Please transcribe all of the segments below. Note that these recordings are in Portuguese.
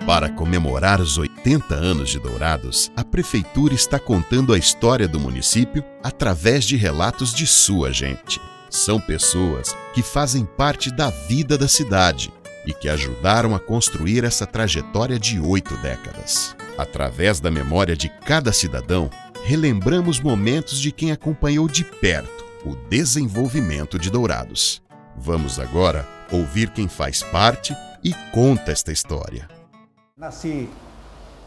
Para comemorar os 80 anos de Dourados, a Prefeitura está contando a história do município através de relatos de sua gente. São pessoas que fazem parte da vida da cidade e que ajudaram a construir essa trajetória de 8 décadas. Através da memória de cada cidadão, relembramos momentos de quem acompanhou de perto o desenvolvimento de Dourados. Vamos agora ouvir quem faz parte e conta esta história. Nasci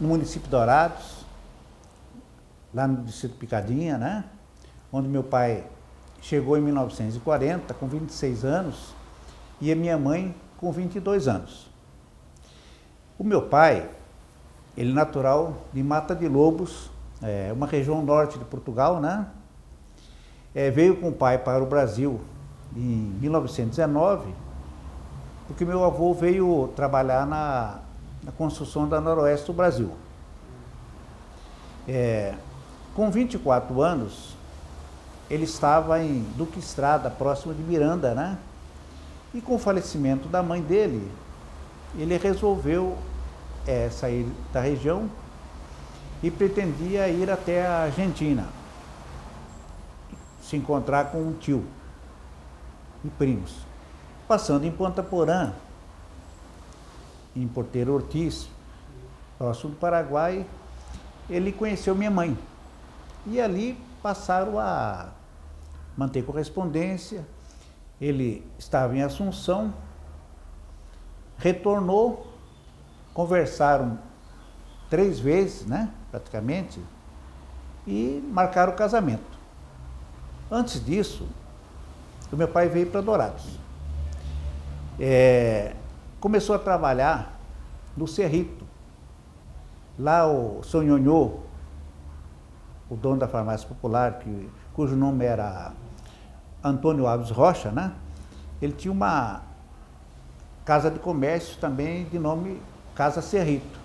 no município de Dourados, lá no distrito Picadinha, né? Onde meu pai chegou em 1940, com 26 anos, e a minha mãe com 22 anos. O meu pai, ele é natural de Mata de Lobos, uma região norte de Portugal, né? Veio com o pai para o Brasil em 1919, porque meu avô veio trabalhar na construção da Noroeste do Brasil. Com 24 anos, ele estava em Duque Estrada, próximo de Miranda, né? E com o falecimento da mãe dele, ele resolveu sair da região e pretendia ir até a Argentina, se encontrar com um tio e primos. Passando em Ponta Porã, em Porteiro Ortiz, próximo do Paraguai, ele conheceu minha mãe. E ali passaram a manter correspondência. Ele estava em Assunção, retornou, conversaram 3 vezes, né, praticamente, e marcaram o casamento. Antes disso, o meu pai veio para Dourados. Começou a trabalhar no Cerrito. Lá o seu Nhonhô, o dono da farmácia popular, cujo nome era Antônio Alves Rocha, né? Ele tinha uma casa de comércio também de nome Casa Cerrito.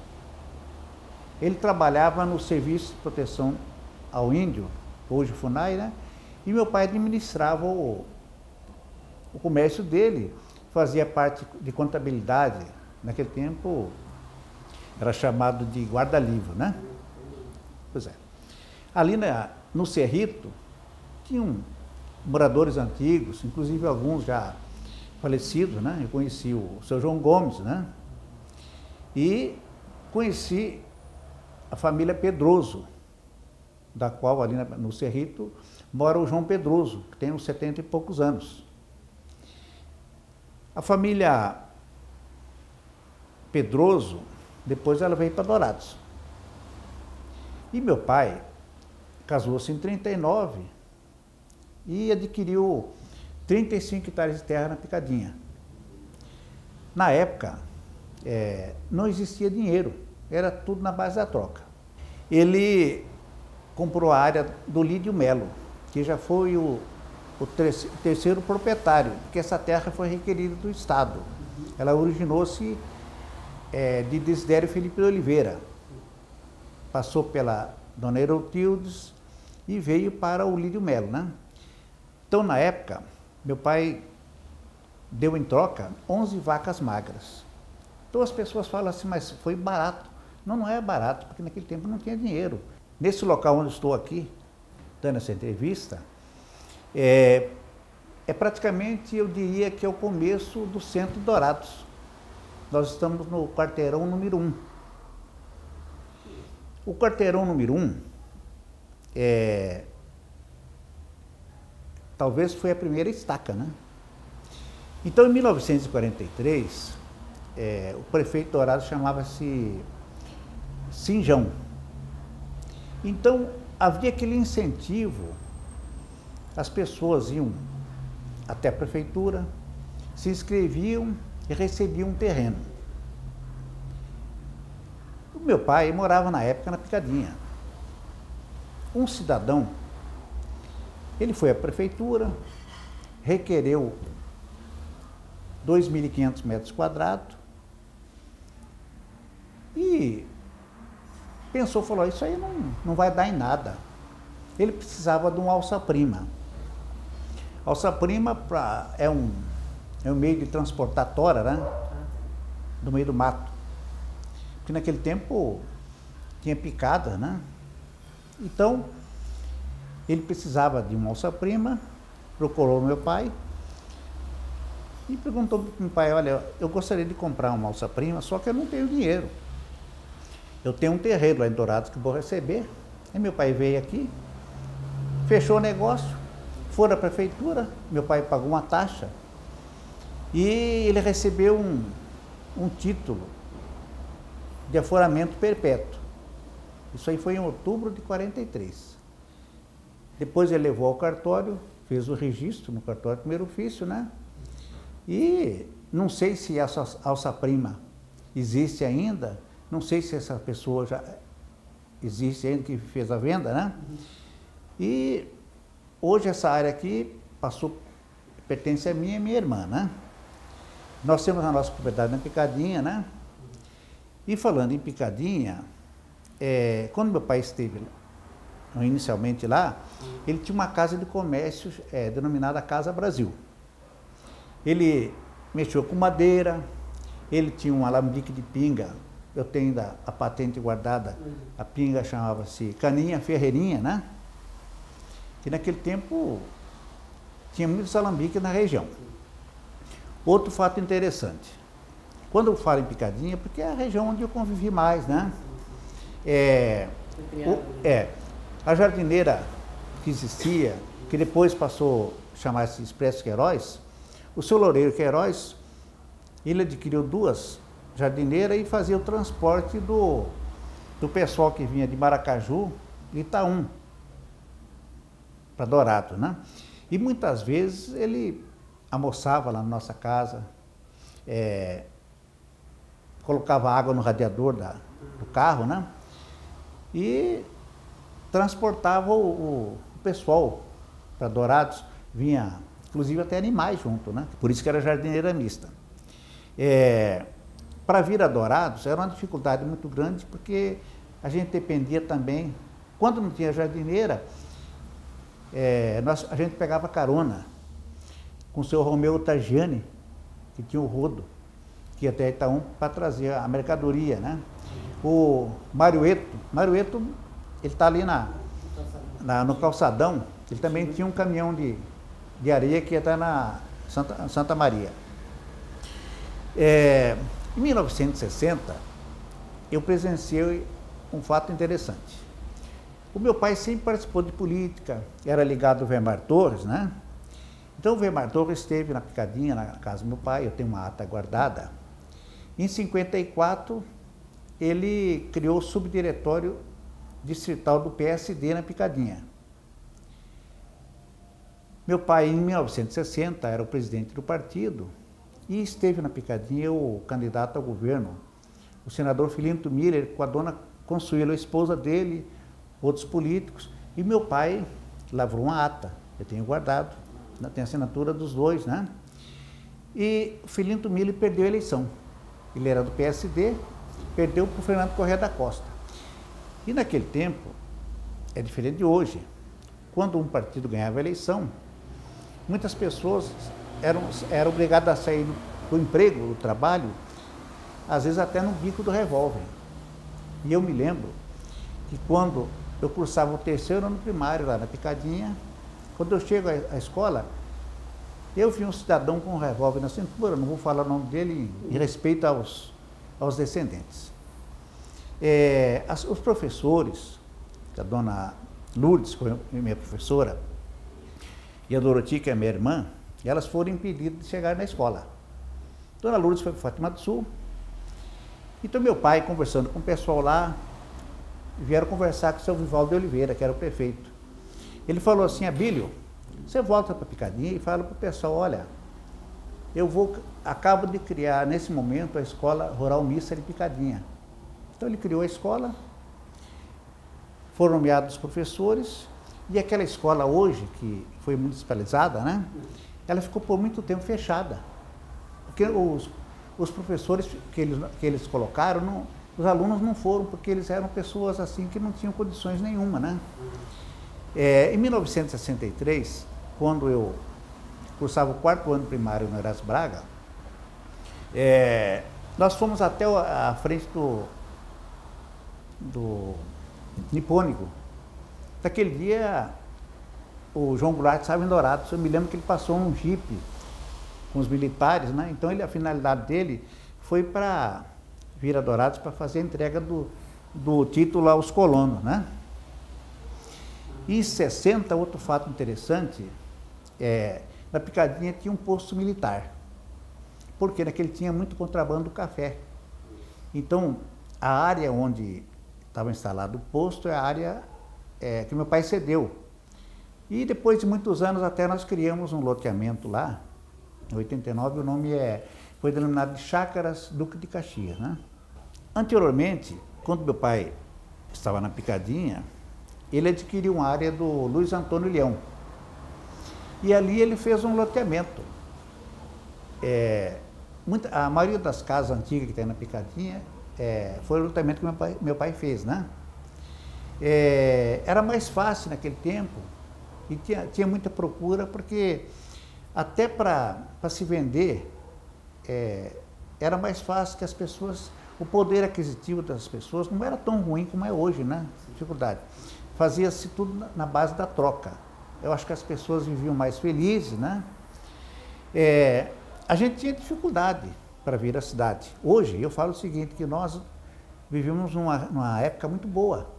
Ele trabalhava no Serviço de Proteção ao Índio, hoje FUNAI, né? E meu pai administrava o comércio dele, fazia parte de contabilidade. Naquele tempo era chamado de guarda-livro, né? Pois é. Ali no Cerrito tinham moradores antigos, inclusive alguns já falecidos, né? Eu conheci o seu João Gomes, né? E conheci a família Pedroso, da qual ali no Cerrito mora o João Pedroso, que tem uns 70 e poucos anos. A família Pedroso, depois ela veio para Dourados. E meu pai casou-se em 39 e adquiriu 35 hectares de terra na Picadinha. Na época, não existia dinheiro, era tudo na base da troca. Ele comprou a área do Lídio Melo, que já foi o terceiro proprietário, porque essa terra foi requerida do Estado. Ela originou-se de Desidério Felipe de Oliveira. Passou pela Dona Herotildes e veio para o Lídio Melo, né? Então, na época, meu pai deu em troca 11 vacas magras. Então as pessoas falam assim, mas foi barato. Não, não é barato, porque naquele tempo não tinha dinheiro. Nesse local onde estou aqui, dando essa entrevista, praticamente, eu diria que é o começo do centro de Dourados. Nós estamos no quarteirão número 1. O quarteirão número 1 talvez foi a primeira estaca, né? Então, em 1943, o prefeito de Dourados chamava-se Sinjão. Então, havia aquele incentivo, as pessoas iam até a prefeitura, se inscreviam e recebiam um terreno. O meu pai morava na época na Picadinha. Um cidadão, ele foi à prefeitura, requereu 2.500 metros quadrados e pensou, falou, isso aí não vai dar em nada. Ele precisava de um alça-prima. Alça-prima é um meio de transportar tora, né? Do meio do mato. porque naquele tempo tinha picada, né? Então, ele precisava de uma alça-prima, procurou meu pai e perguntou para o meu pai, olha, eu gostaria de comprar uma alça-prima, só que eu não tenho dinheiro. Eu tenho um terreno lá em Dourados que vou receber. Aí meu pai veio aqui, fechou o negócio, foi à prefeitura, meu pai pagou uma taxa e ele recebeu um título de aforamento perpétuo. Isso aí foi em outubro de 43. Depois ele levou ao cartório, fez o registro no cartório de primeiro ofício, né? E não sei se essa alça-prima existe ainda, não sei se essa pessoa já existe ainda que fez a venda, né? E hoje essa área aqui pertence a mim e a minha irmã, né? Nós temos a nossa propriedade na Picadinha, né? E falando em Picadinha, quando meu pai esteve inicialmente lá, ele tinha uma casa de comércio denominada Casa Brasil. Ele mexeu com madeira, ele tinha um alambique de pinga, eu tenho ainda a patente guardada, a pinga chamava-se Caninha Ferreirinha, né? Que naquele tempo tinha muitos alambiques na região. Outro fato interessante, quando eu falo em Picadinha, porque é a região onde eu convivi mais, né? A jardineira que existia, que depois passou a chamar-se Expresso Queiroz, o seu Loureiro Queiroz, ele adquiriu 2 jardineiras e fazia o transporte do pessoal que vinha de Maracaju e Itaú para Dourados, né? E muitas vezes ele almoçava lá na nossa casa, colocava água no radiador do carro, né? E transportava o pessoal para Dourados, vinha inclusive até animais junto, né? Por isso que era jardineira mista. Para vir a Dourados era uma dificuldade muito grande, porque a gente dependia também, quando não tinha jardineira, a gente pegava carona com o seu Romeu Tagiani, que tinha o rodo, que ia até Itaú para trazer a mercadoria, né? O Marioeto, ele está ali no calçadão, ele também tinha um caminhão de areia que ia estar na Santa Maria. Em 1960, eu presenciei um fato interessante. O meu pai sempre participou de política, era ligado ao Weimar Torres, né? Então o Weimar Torres esteve na Picadinha, na casa do meu pai, eu tenho uma ata guardada. Em 54, ele criou o subdiretório distrital do PSD na Picadinha. Meu pai, em 1960, era o presidente do partido e esteve na Picadinha o candidato ao governo, o senador Filinto Miller, com a dona Consuelo, a esposa dele, outros políticos, e meu pai lavrou uma ata, eu tenho guardado, tem a assinatura dos dois, né? E o Filinto Miller perdeu a eleição. Ele era do PSD, perdeu para o Fernando Corrêa da Costa. E naquele tempo, é diferente de hoje, quando um partido ganhava a eleição, muitas pessoas eram obrigadas a sair do emprego, do trabalho, às vezes até no bico do revólver. E eu me lembro que quando eu cursava o 3º ano primário lá na Picadinha, quando eu chego à escola, eu vi um cidadão com um revólver na cintura, não vou falar o nome dele, em respeito aos descendentes. Os professores, a dona Lourdes, que foi minha professora, e a Doroti, que é minha irmã, elas foram impedidas de chegar na escola. Dona Lourdes foi para Fátima do Sul. Então meu pai, conversando com o pessoal lá, vieram conversar com o seu Vivaldo de Oliveira, que era o prefeito. Ele falou assim: Abílio, você volta para Picadinha e fala para o pessoal, olha, acabo de criar nesse momento a Escola Rural Mista de Picadinha. Então ele criou a escola, foram nomeados os professores, e aquela escola hoje, que foi municipalizada, né, ela ficou por muito tempo fechada. Porque os professores que eles colocaram, os alunos não foram, porque eles eram pessoas assim que não tinham condições nenhuma, né? Em 1963, quando eu cursava o 4º ano primário no Erasmo Braga, nós fomos até a frente do Nipônico. Naquele dia, o João Goulart estava em Dourados. Eu me lembro que ele passou um jipe com os militares, né? Então a finalidade dele foi para vir a Dourados para fazer a entrega do título aos colonos, né? E em 60, outro fato interessante, na Picadinha tinha um posto militar, porque naquele tinha muito contrabando do café. Então, a área onde estava instalado o posto é a área que meu pai cedeu. E depois de muitos anos até nós criamos um loteamento lá, em 89, o nome foi denominado de Chácaras Duque de Caxias, né? Anteriormente, quando meu pai estava na Picadinha, ele adquiriu uma área do Luiz Antônio Leão. E ali ele fez um loteamento. A maioria das casas antigas que tem na Picadinha foi o loteamento que meu pai fez, né? Era mais fácil naquele tempo e tinha muita procura, porque até para se vender era mais fácil, que as pessoas, o poder aquisitivo das pessoas não era tão ruim como é hoje, né? Dificuldade. Fazia-se tudo na base da troca. Eu acho que as pessoas viviam mais felizes, né? A gente tinha dificuldade para vir à cidade. Hoje, eu falo o seguinte, que nós vivemos numa época muito boa.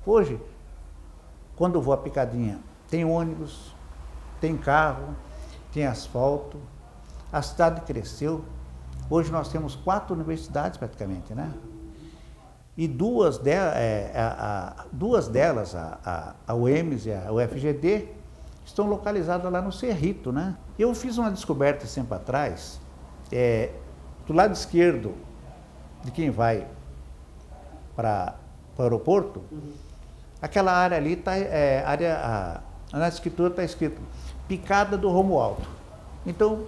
Hoje, quando eu vou à Picadinha, tem ônibus, tem carro, tem asfalto, a cidade cresceu. Hoje nós temos 4 universidades praticamente, né? E duas delas, a UEMS e a UFGD, estão localizadas lá no Cerrito, né? Eu fiz uma descoberta sempre atrás, do lado esquerdo de quem vai para o aeroporto, aquela área ali, na escritura está escrito Picada do Romualdo. Então,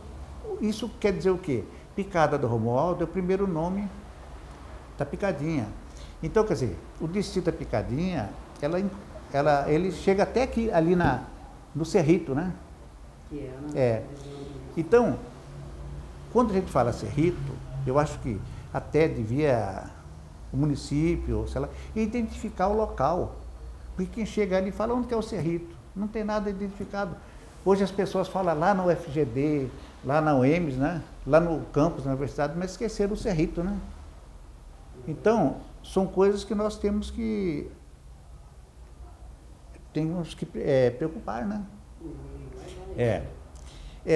isso quer dizer o quê? Picada do Romualdo é o primeiro nome da Picadinha. Então, quer dizer, o distrito da Picadinha, ele chega até aqui, ali no Cerrito, né? Então, quando a gente fala Cerrito, eu acho que até devia o município, sei lá, identificar o local. Porque quem chega ali fala, onde que é o Cerrito? Não tem nada identificado. Hoje as pessoas falam lá no UFGD, lá na UEMS, né? Lá no campus, na universidade, mas esqueceram o Cerrito, né? Então, são coisas que nós temos que preocupar, né?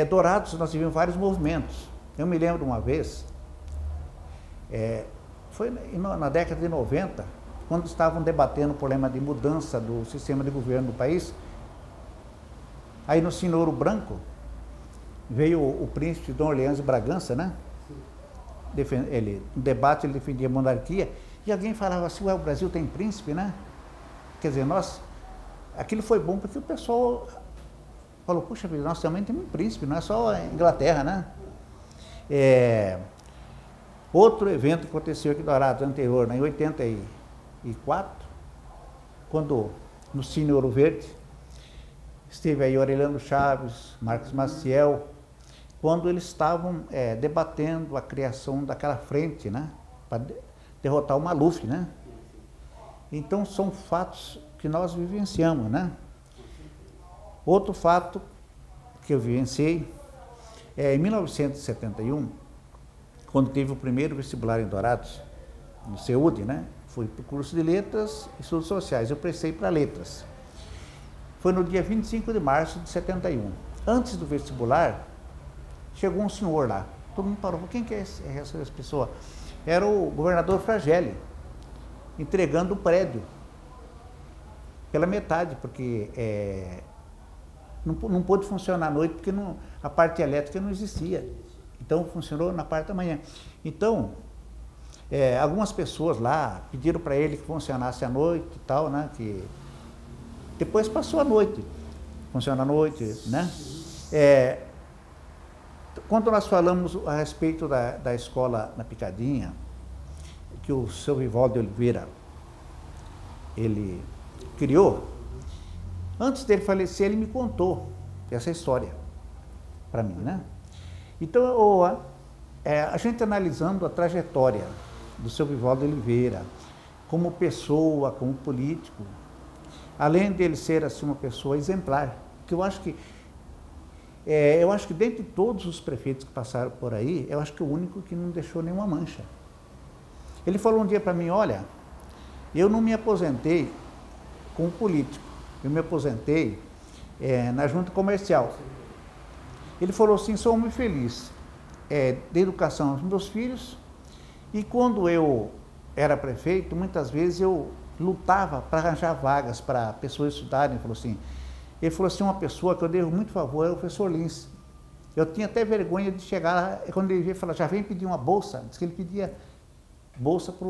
Dourados, nós tivemos vários movimentos. Eu me lembro uma vez, foi na década de 90, quando estavam debatendo o problema de mudança do sistema de governo do país. Aí no Sino Ouro Branco veio o príncipe Dom Orleans de Bragança, né? No debate ele defendia a monarquia, e alguém falava assim, o Brasil tem príncipe, né? Quer dizer, aquilo foi bom porque o pessoal falou, puxa vida, nós também temos um príncipe, não é só a Inglaterra, né? Outro evento que aconteceu aqui em Dourados, anterior, em 84, quando no Cine Ouro Verde, esteve aí Aureliano Chaves, Marcos Maciel, quando eles estavam debatendo a criação daquela frente, né? Para derrotar o Maluf, né? Então são fatos que nós vivenciamos, né? Outro fato que eu vivenciei em 1971, quando teve o primeiro vestibular em Dourados, no CEUD, né? Fui para o curso de Letras e Estudos Sociais, eu prestei para Letras. Foi no dia 25 de março de 71. Antes do vestibular, chegou um senhor lá. Todo mundo parou, quem que é essa pessoa? Era o governador Fragelli, entregando o prédio pela metade, porque não pôde funcionar à noite, porque a parte elétrica não existia. Então, funcionou na parte da manhã. Então, algumas pessoas lá pediram para ele que funcionasse à noite e tal, né? Que depois passou a noite, funciona à noite, né? Quando nós falamos a respeito da escola na Picadinha, que o seu Vivaldo de Oliveira, ele criou, antes dele falecer, ele me contou essa história para mim, né? Então, a gente analisando a trajetória do seu Vivaldo de Oliveira, como pessoa, como político, além dele ser assim uma pessoa exemplar, que eu acho que dentre todos os prefeitos que passaram por aí, eu acho que o único que não deixou nenhuma mancha. Ele falou um dia para mim, olha, eu não me aposentei como político, eu me aposentei na junta comercial. Ele falou assim, sou muito feliz de educação aos meus filhos, e quando eu era prefeito, muitas vezes eu lutava para arranjar vagas para pessoas estudarem. Ele falou assim, uma pessoa que eu devo muito favor é o professor Lins. Eu tinha até vergonha de chegar lá, quando ele veio falar, já vem pedir uma bolsa, diz que ele pedia bolsa para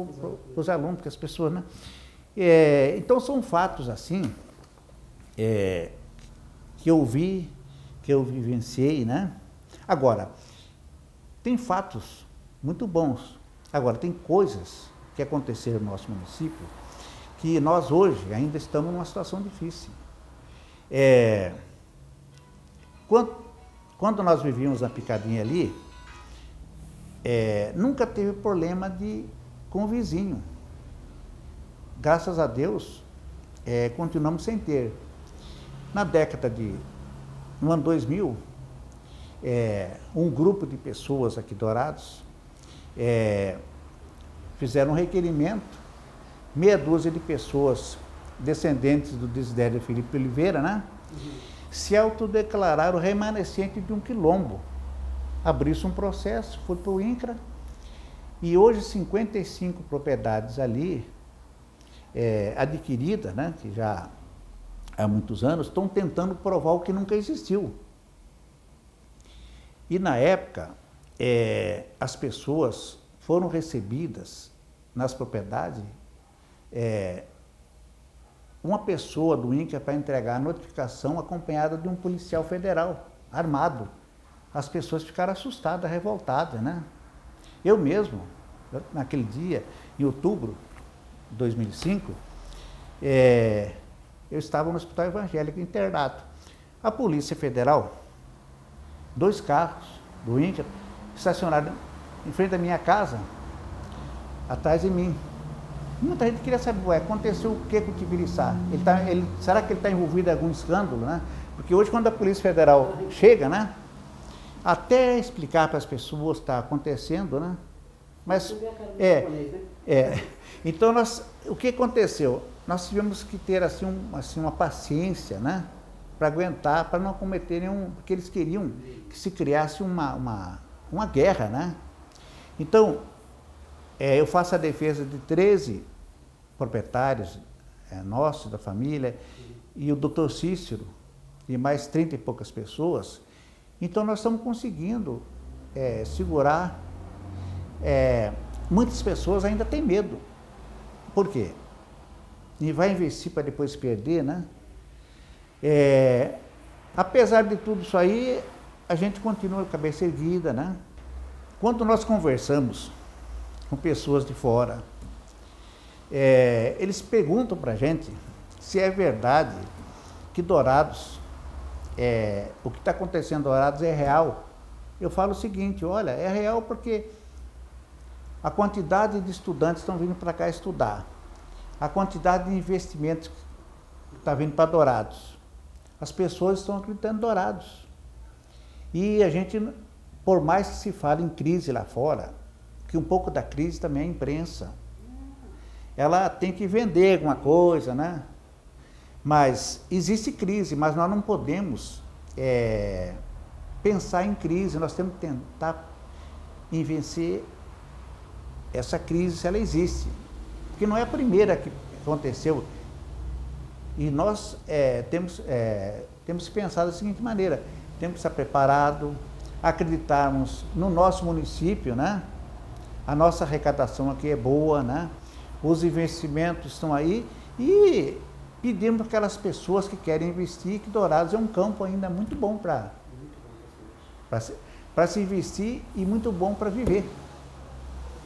os alunos, para as pessoas, né? Então são fatos assim, que eu vi, que eu vivenciei, né? Agora, tem fatos muito bons. Agora, tem coisas que aconteceram no nosso município que nós hoje ainda estamos numa situação difícil. Quando nós vivíamos na Picadinha ali, nunca teve problema com o vizinho. Graças a Deus, continuamos sem ter. No ano 2000, um grupo de pessoas aqui Dourados fizeram um requerimento, meia dúzia de pessoas descendentes do Desidério Felipe Oliveira, né? Se autodeclararam remanescente de um quilombo. Abriu-se um processo, foi para o INCRA, e hoje 55 propriedades ali, adquiridas, né, que já há muitos anos, estão tentando provar o que nunca existiu. E na época, as pessoas foram recebidas nas propriedades, uma pessoa do INCRA para entregar a notificação acompanhada de um policial federal, armado. As pessoas ficaram assustadas, revoltadas, né? Eu mesmo, naquele dia, em outubro de 2005, eu estava no Hospital Evangélico internado. A Polícia Federal, 2 carros do INCRA, estacionaram em frente da minha casa, atrás de mim. Muita gente queria saber, aconteceu o que com o Tibiriçá? Será que ele está envolvido em algum escândalo, né? Porque hoje, quando a Polícia Federal chega, né, até explicar para as pessoas o que está acontecendo, né? Mas, então, o que aconteceu? Nós tivemos que ter assim, uma paciência, né, para aguentar, para não cometer nenhum, porque eles queriam que se criasse uma guerra, né? Então, eu faço a defesa de 13 proprietários nossos, da família, e o doutor Cícero, e mais 30 e poucas pessoas. Então, nós estamos conseguindo segurar. Muitas pessoas ainda têm medo. Por quê? E vai investir para depois perder, né? Apesar de tudo isso aí, a gente continua com a cabeça erguida, né? Quando nós conversamos com pessoas de fora, eles perguntam para a gente se é verdade que Dourados, o que está acontecendo em Dourados é real. Eu falo o seguinte, olha, é real porque a quantidade de estudantes que estão vindo para cá estudar, a quantidade de investimentos que está vindo para Dourados, as pessoas estão acreditando em Dourados. E a gente, por mais que se fale em crise lá fora, que um pouco da crise também é a imprensa. Ela tem que vender alguma coisa, né? Mas existe crise, mas nós não podemos pensar em crise, nós temos que tentar vencer essa crise se ela existe. Porque não é a primeira que aconteceu. E nós temos que pensar da seguinte maneira, temos que estar preparados, acreditarmos no nosso município, né? A nossa arrecadação aqui é boa, né? Os investimentos estão aí e pedimos para aquelas pessoas que querem investir que Dourados é um campo ainda muito bom para se investir e muito bom para viver.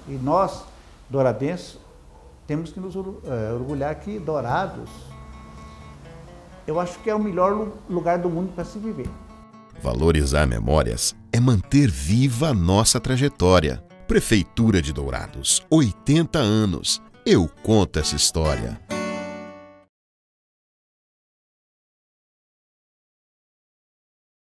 E nós, douradenses, temos que nos orgulhar que Dourados, eu acho que é o melhor lugar do mundo para se viver. Valorizar memórias é manter viva a nossa trajetória. Prefeitura de Dourados, 80 anos. Eu conto essa história.